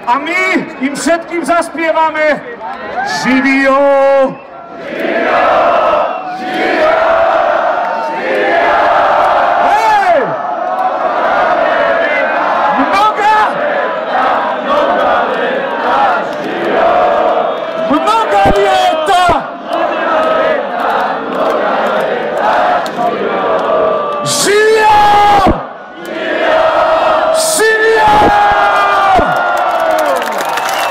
A my im všetkým zaspievame Živio! Živio! Živio! Živio! Hej! Mnoga leta živio! Mnoga leta! Živio! Živio!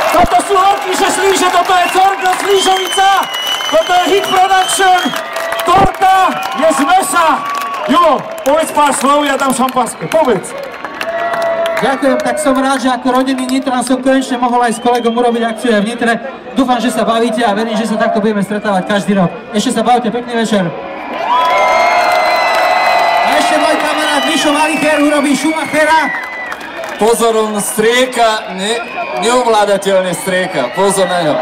Toto sú Horkyše Slíže, toto je Corgo Slížovica, toto je Hit Production, torta je z mesa. Julo, povedz pár slov, ja dám šampanské, povedz. Ďakujem, tak som rád, že ako rodený Nitran som konečne mohol aj s kolegom urobiť akciu aj v Nitre. Dúfam, že sa bavíte a verím, že sa takto budeme stretávať každý rok. Ešte sa bavte, pekný večer. A ešte môj kamarát Mišo Malicher urobí Schumachera. Pozor, on strieka, neovládateľne strieka, pozor na ňo.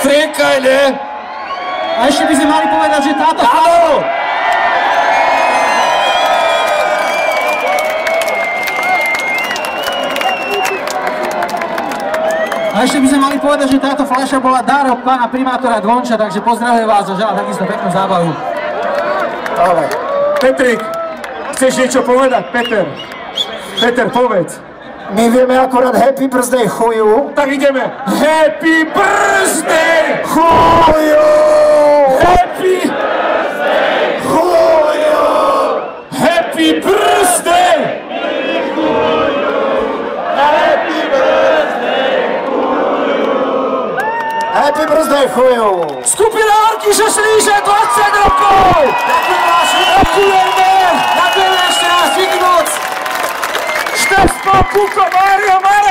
Striekaj, ne? A ešte by sme mali povedať, že táto... A ešte by sme mali povedať, že táto fľaša bola dar od pána primátora Dvonča, takže pozdravujem vás a želám takisto peknú zábavu. Ale, Petrik, chceš niečo povedať? Peter, povedz. My vieme akorát Happy Birthday chuju. Tak ideme. Happy Birthday Chuju! Happy Birthday Chuju! Happy Birthday Happy Birthday Happy Birthday chuju! Skupina Horkyše Slíže, 20 rokov! Ďakujeme ešte raz, díky moc! Štefko, Kuko, Mário,